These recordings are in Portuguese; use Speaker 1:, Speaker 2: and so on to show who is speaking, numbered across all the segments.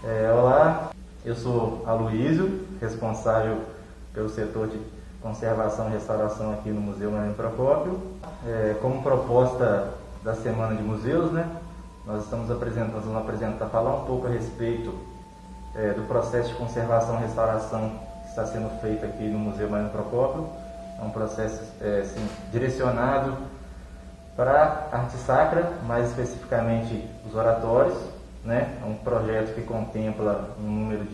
Speaker 1: Olá, eu sou Aloísio, responsável pelo setor de conservação e restauração aqui no Museu Mariano Procópio. Como proposta da Semana de Museus, nós estamos vamos falar um pouco a respeito do processo de conservação e restauração que está sendo feito aqui no Museu Mariano Procópio. É um processo direcionado para a arte sacra, mais especificamente os oratórios. É um projeto que contempla um número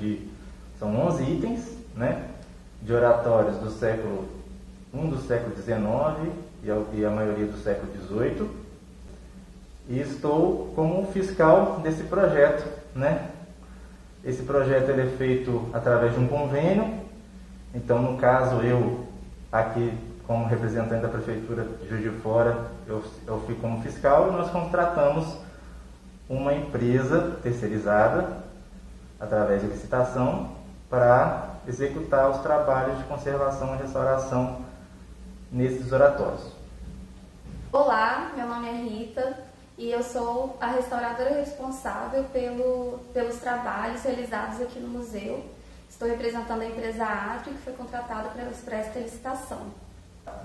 Speaker 1: são 11 itens, de oratórios do século I do século XIX e a maioria do século XVIII. E estou como fiscal desse projeto. Esse projeto ele é feito através de um convênio. Então, no caso, eu aqui como representante da Prefeitura de Juiz de Fora, eu fico como fiscal e nós contratamos uma empresa terceirizada, através de licitação, para executar os trabalhos de conservação e restauração nesses oratórios.
Speaker 2: Olá, meu nome é Rita e eu sou a restauradora responsável pelos trabalhos realizados aqui no museu. Estou representando a empresa Atrio, que foi contratada para esta licitação.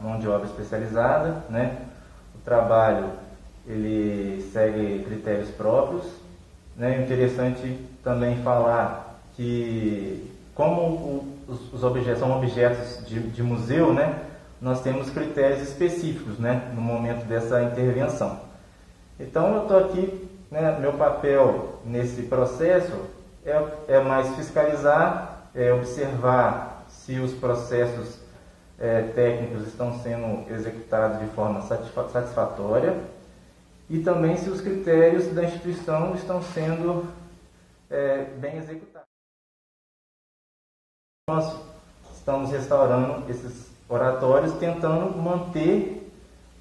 Speaker 1: Mão de obra especializada, O trabalho ele segue critérios próprios, Interessante também falar que, como os objetos são objetos de museu, nós temos critérios específicos, no momento dessa intervenção. Então, eu estou aqui, meu papel nesse processo é mais fiscalizar, observar se os processos técnicos estão sendo executados de forma satisfatória e também se os critérios da instituição estão sendo bem executados. Nós estamos restaurando esses oratórios, tentando manter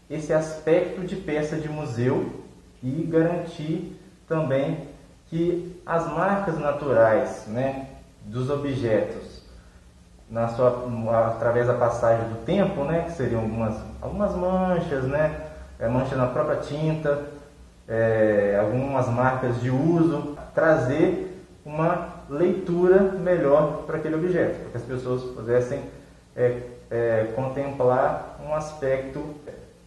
Speaker 1: esse aspecto de peça de museu e garantir também que as marcas naturais, dos objetos, através da passagem do tempo, que seriam algumas manchas, mancha na própria tinta, algumas marcas de uso, trazer uma leitura melhor para aquele objeto, para que as pessoas pudessem contemplar um aspecto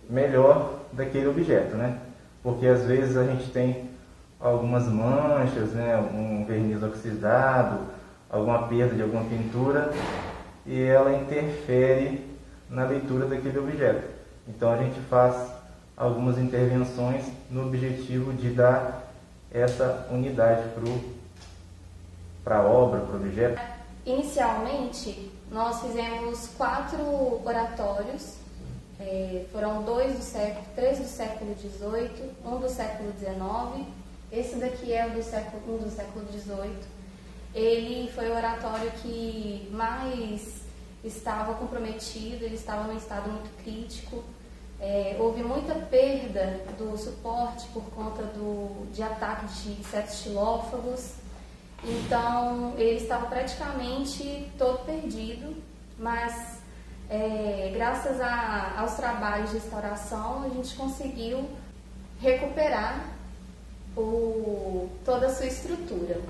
Speaker 1: melhor daquele objeto, Porque às vezes a gente tem algumas manchas, um verniz oxidado, alguma perda de alguma pintura, e ela interfere na leitura daquele objeto. Então a gente faz algumas intervenções no objetivo de dar essa unidade para a obra, para o objeto.
Speaker 2: Inicialmente, nós fizemos 4 oratórios, foram 3 do século XVIII, 1 do século XIX, esse daqui é o do século XVIII. Ele foi o oratório que mais estava comprometido, ele estava num estado muito crítico. Houve muita perda do suporte por conta de ataques de insetos xilófagos. Então, ele estava praticamente todo perdido, mas graças aos trabalhos de restauração, a gente conseguiu recuperar toda a sua estrutura.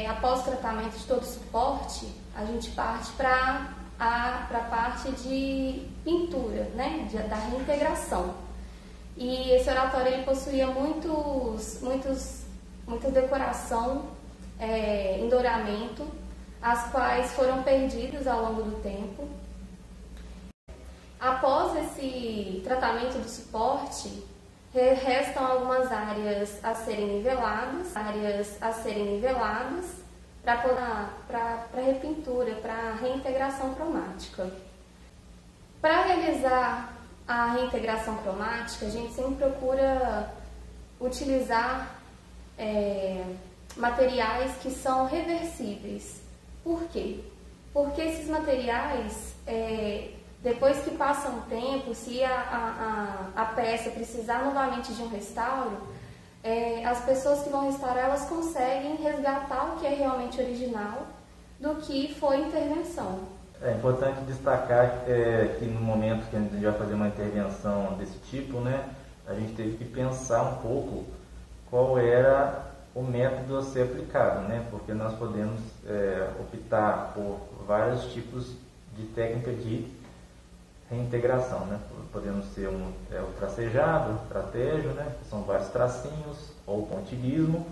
Speaker 2: Após o tratamento de todo o suporte, a gente parte para a parte de pintura, da reintegração. E esse oratório ele possuía muita decoração em douramento, as quais foram perdidas ao longo do tempo. Após esse tratamento do suporte, restam algumas áreas a serem niveladas, para repintura, para reintegração cromática. Para realizar a reintegração cromática, a gente sempre procura utilizar materiais que são reversíveis. Por quê? Porque esses materiais, depois que passa um tempo, se a peça precisar novamente de um restauro, as pessoas que vão restaurar, elas conseguem resgatar o que é realmente original do que foi intervenção.
Speaker 1: É importante destacar que no momento que a gente vai fazer uma intervenção desse tipo, a gente teve que pensar um pouco qual era o método a ser aplicado, né? Porque nós podemos optar por vários tipos de técnica de reintegração, né? Podemos ser o tracejado, o tratejo, né? Que são vários tracinhos, ou o pontilhismo,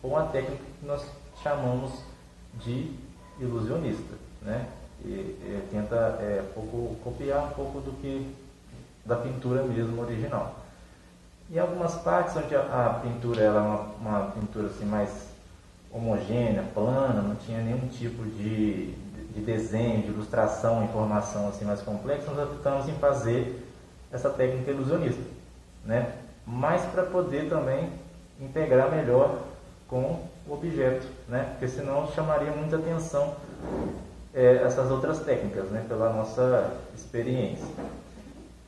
Speaker 1: ou a técnica que nós chamamos de ilusionista, né? E tenta copiar um pouco da pintura mesmo original. Em algumas partes onde a pintura ela é uma pintura assim, mais homogênea, plana, não tinha nenhum tipo de desenho, de ilustração, informação assim, mais complexa, nós optamos em fazer essa técnica ilusionista, né? Mas para poder também integrar melhor com o objeto, né? Porque senão chamaria muita atenção essas outras técnicas, né? Pela nossa experiência.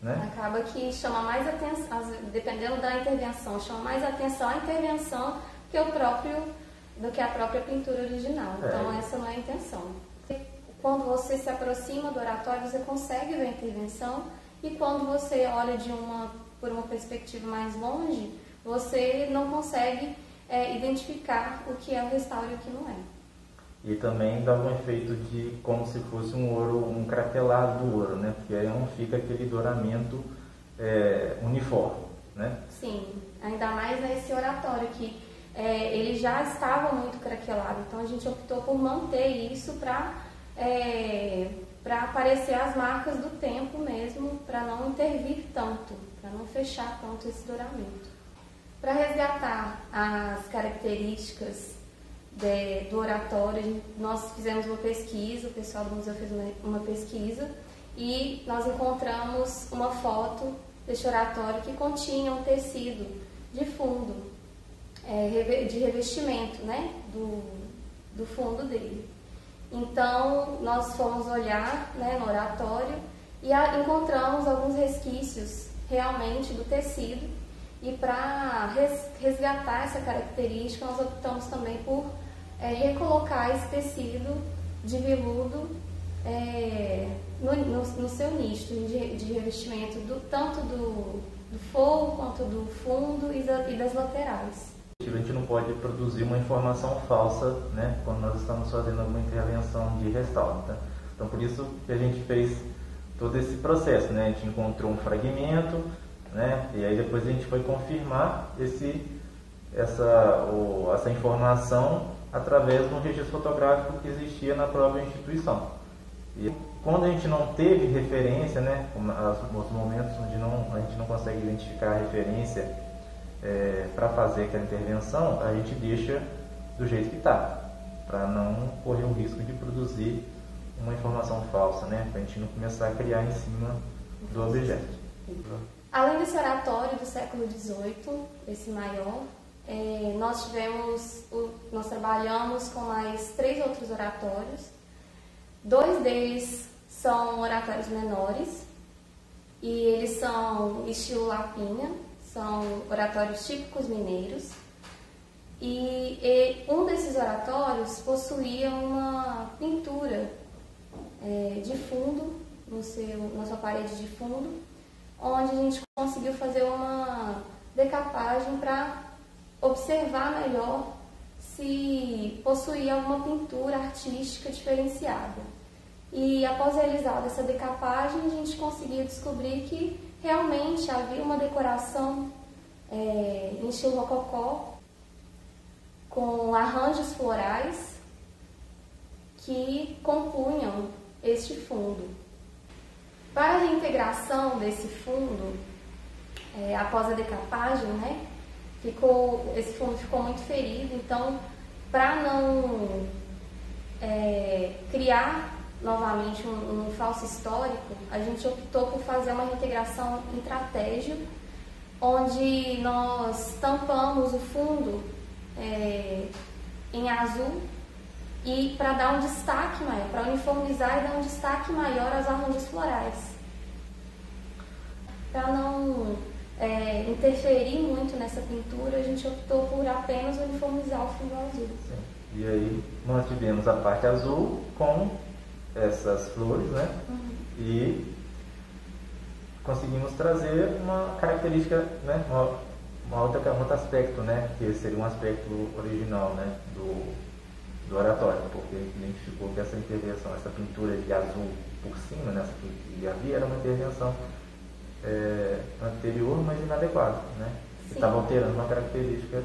Speaker 1: Né?
Speaker 2: Acaba que chama mais atenção, dependendo da intervenção, chama mais atenção a intervenção do que a própria pintura original. Então essa não é a intenção. Quando você se aproxima do oratório, você consegue ver a intervenção, e quando você olha por uma perspectiva mais longe, você não consegue identificar o que é o restauro e o que não é.
Speaker 1: E também dá um efeito de como se fosse um ouro, um craquelado do ouro, né? Porque aí não fica aquele douramento uniforme, né?
Speaker 2: Sim, ainda mais nesse oratório que ele já estava muito craquelado, então a gente optou por manter isso para aparecer as marcas do tempo mesmo, para não intervir tanto, para não fechar tanto esse douramento. Para resgatar as características do oratório, nós fizemos uma pesquisa, o pessoal do museu fez uma pesquisa, e nós encontramos uma foto deste oratório que continha um tecido de fundo, de revestimento, né, do fundo dele. Então, nós fomos olhar, né, no oratório e encontramos alguns resquícios realmente do tecido, e para resgatar essa característica, nós optamos também por recolocar esse tecido de veludo no seu nicho de revestimento, tanto do forro quanto do fundo e das laterais.
Speaker 1: A gente não pode produzir uma informação falsa, né, quando nós estamos fazendo alguma intervenção de restauro. Tá? Então, por isso que a gente fez todo esse processo, né? A gente encontrou um fragmento, né, e aí depois a gente foi confirmar essa informação através de um registro fotográfico que existia na própria instituição. E quando a gente não teve referência, né, os momentos onde a gente não consegue identificar a referência para fazer aquela intervenção, a gente deixa do jeito que está, para não correr o risco de produzir uma informação falsa, né, para a gente não começar a criar em cima do objeto.
Speaker 2: Além desse oratório do século XVIII, esse maior, nós trabalhamos com mais 3 outros oratórios. 2 deles são oratórios menores, e eles são estilo lapinha, são oratórios típicos mineiros. E um desses oratórios possuía uma pintura de fundo, na sua parede de fundo, onde a gente conseguiu fazer uma decapagem para observar melhor se possuía alguma pintura artística diferenciada. E após realizar essa decapagem, a gente conseguiu descobrir que realmente havia uma decoração em estilo rococó, com arranjos florais que compunham este fundo. Para a reintegração desse fundo, após a decapagem, né, esse fundo ficou muito ferido, então, para não criar novamente um falso histórico, a gente optou por fazer uma reintegração em trapézio, onde nós tampamos o fundo em azul, e para dar um destaque maior, para uniformizar e dar um destaque maior aos arranjos florais. Para não interferir muito nessa pintura, a gente optou por apenas uniformizar o fundo azul.
Speaker 1: Sim. E aí nós tivemos a parte azul com essas flores, né?
Speaker 2: Uhum.
Speaker 1: E conseguimos trazer uma característica, né, um outro aspecto, né, que seria um aspecto original, né, do oratório, porque identificou que essa intervenção, essa pintura de azul por cima, né, que havia, era uma intervenção anterior, mas inadequada, né, que estava alterando uma característica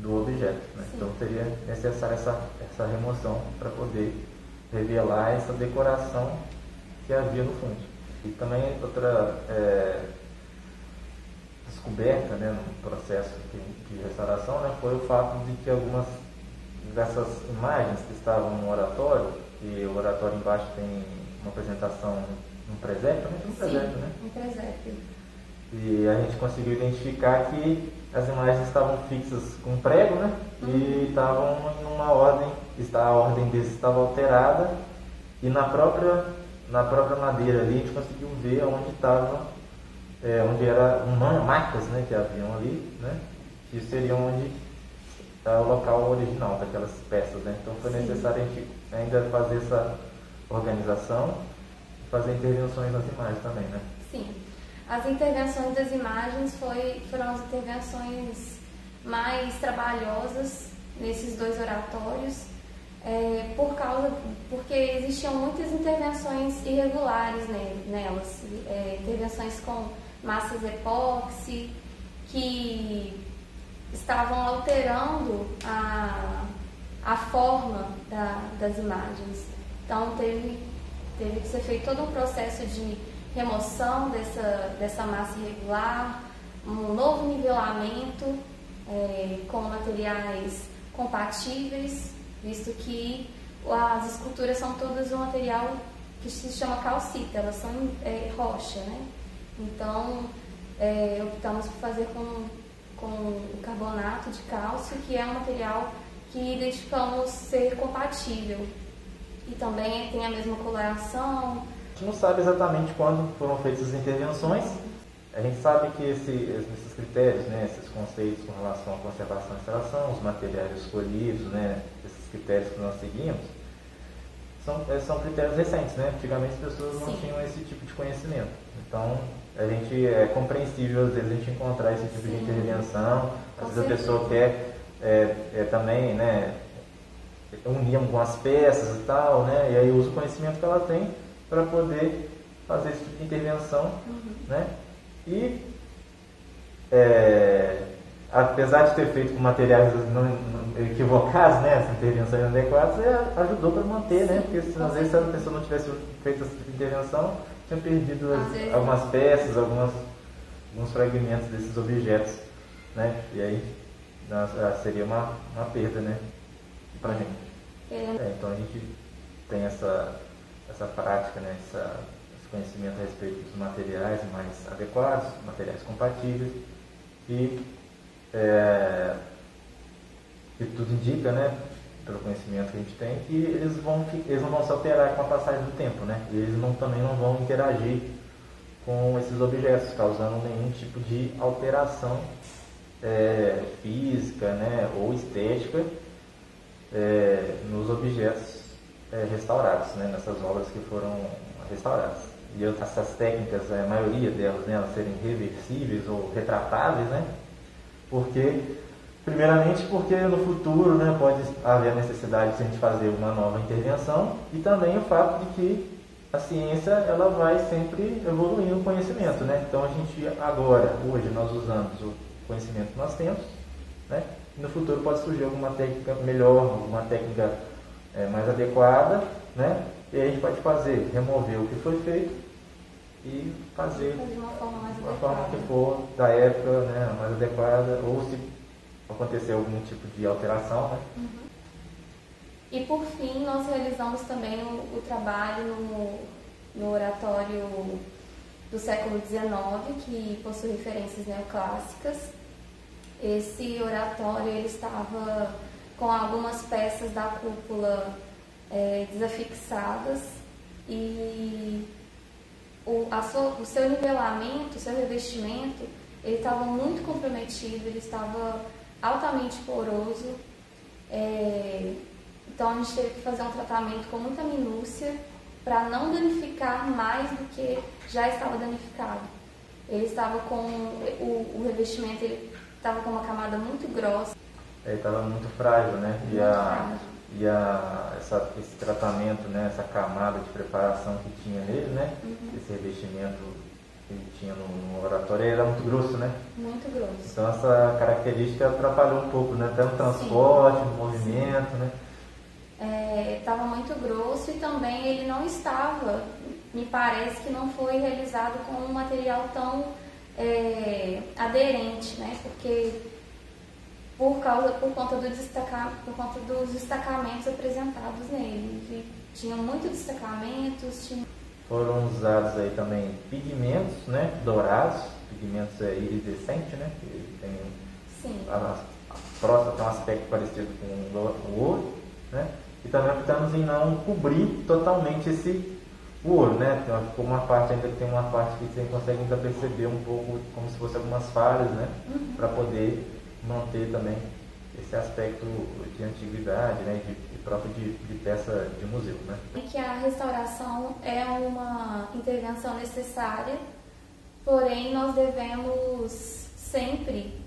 Speaker 1: do objeto, né? Então seria necessária essa remoção para poder revelar essa decoração que havia no fundo. E também outra descoberta, né, no processo de restauração, né, foi o fato de que algumas dessas imagens que estavam no oratório, e o oratório embaixo tem uma apresentação num presépio, né?
Speaker 2: Um presépio.
Speaker 1: E a gente conseguiu identificar que as imagens estavam fixas com prego, né? E estavam em uma ordem, a ordem deles estava alterada, e na própria madeira ali a gente conseguiu ver onde estava, onde eram marcas, né, que haviam ali, né? Que seriam onde está o local original daquelas peças, né? Então foi necessário a gente ainda fazer essa organização e fazer intervenções nas imagens também, né?
Speaker 2: Sim. As intervenções das imagens foram as intervenções mais trabalhosas nesses dois oratórios, porque existiam muitas intervenções irregulares nelas, intervenções com massas epóxi que estavam alterando a forma das imagens. Então teve que ser feito todo um processo de remoção dessa massa irregular, um novo nivelamento com materiais compatíveis, visto que as esculturas são todas um material que se chama calcita, elas são rocha, né? Então optamos por fazer com o carbonato de cálcio, que é um material que identificamos ser compatível e também tem a mesma coloração.
Speaker 1: A gente não sabe exatamente quando foram feitas as intervenções. A gente sabe que esses critérios, né, esses conceitos com relação à conservação e restauração, os materiais escolhidos, né, esses critérios que nós seguimos, são critérios recentes, né? Antigamente as pessoas não tinham esse tipo de conhecimento. Então, é compreensível às vezes a gente encontrar esse tipo de intervenção. Às vezes a pessoa quer também, né, unir algumas peças e tal, né? E aí usa o conhecimento que ela tem para poder fazer esse tipo de intervenção, né? E apesar de ter feito com materiais não equivocados, né, essas intervenções inadequadas, ajudou para manter, né? Porque às vezes se a pessoa não tivesse feito essa tipo de intervenção, tinha perdido algumas peças, alguns fragmentos desses objetos, né? E aí seria uma perda, né, para a gente. Então a gente tem essa prática, né, esse conhecimento a respeito dos materiais mais adequados, materiais compatíveis, e que tudo indica, né, pelo conhecimento que a gente tem, que eles não vão se alterar com a passagem do tempo, né, e eles também não vão interagir com esses objetos, causando nenhum tipo de alteração física, né, ou estética nos objetos restaurados, né, nessas obras que foram restauradas. E essas técnicas, a maioria delas, né, elas serem reversíveis ou retratáveis, né, primeiramente porque no futuro, né, pode haver a necessidade de a gente fazer uma nova intervenção, e também o fato de que a ciência ela vai sempre evoluindo o conhecimento, né? Então a gente hoje nós usamos o conhecimento que nós temos, né? E no futuro pode surgir alguma técnica melhor, alguma técnica mais adequada, né? E aí a gente pode remover o que foi feito e fazer
Speaker 2: de uma
Speaker 1: forma que for da época, né, mais adequada, ou se acontecer algum tipo de alteração, né?
Speaker 2: E por fim, nós realizamos também o trabalho no oratório do século XIX, que possui referências neoclássicas. Esse oratório ele estava com algumas peças da cúpula desafixadas, e o seu nivelamento, o seu revestimento, ele estava muito comprometido, ele estava altamente poroso. Então a gente teve que fazer um tratamento com muita minúcia para não danificar mais do que já estava danificado. Ele estava com o revestimento, ele estava com uma camada muito grossa.
Speaker 1: Ele estava muito frágil, né? Esse tratamento, né? Essa camada de preparação que tinha nele, né? Esse revestimento que ele tinha no oratório, ele era muito grosso, né?
Speaker 2: Muito grosso.
Speaker 1: Então essa característica atrapalhou um pouco, né? Até no transporte, no movimento, né?
Speaker 2: Estava muito grosso e também ele não estava, me parece que não foi realizado com um material tão aderente, né? Porque por conta dos destacamentos apresentados nele. Ele tinha muitos destacamentos.
Speaker 1: Foram usados aí também pigmentos, né? Dourados, pigmentos iridescentes, né? Que tem a próstata tem um aspecto parecido com o ouro, né? E também optamos em não cobrir totalmente o ouro, né? Tem uma parte ainda que tem uma parte que você consegue ainda perceber um pouco como se fosse algumas falhas, né? Para poder manter também esse aspecto de antiguidade, né? De próprio de peça de museu, né?
Speaker 2: E que a restauração é uma intervenção necessária, porém nós devemos sempre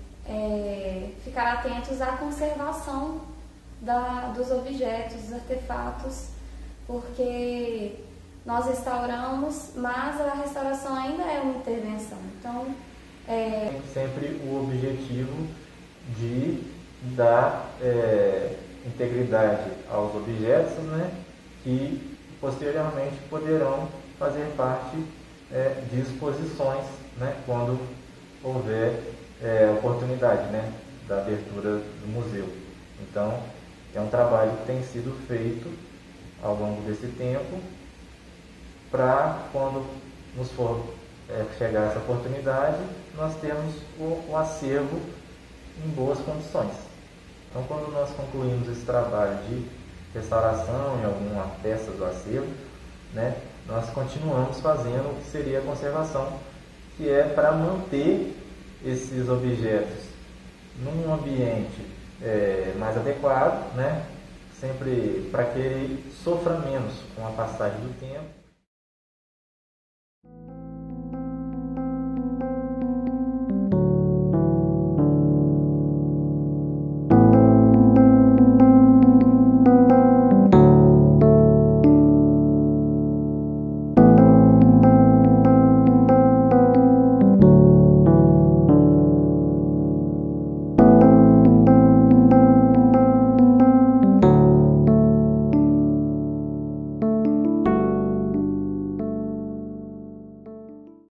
Speaker 2: ficar atentos à conservação dos objetos, dos artefatos, porque nós restauramos, mas a restauração ainda é uma intervenção. Então,
Speaker 1: sempre o objetivo de dar integridade aos objetos, né, que posteriormente poderão fazer parte de exposições, né, quando houver oportunidade, né, da abertura do museu. Então, é um trabalho que tem sido feito ao longo desse tempo para, quando nos for chegar essa oportunidade, nós temos o acervo em boas condições. Então, quando nós concluímos esse trabalho de restauração em alguma peça do acervo, né, nós continuamos fazendo o que seria a conservação, que é para manter esses objetos num ambiente mais adequado, né, sempre para que ele sofra menos com a passagem do tempo.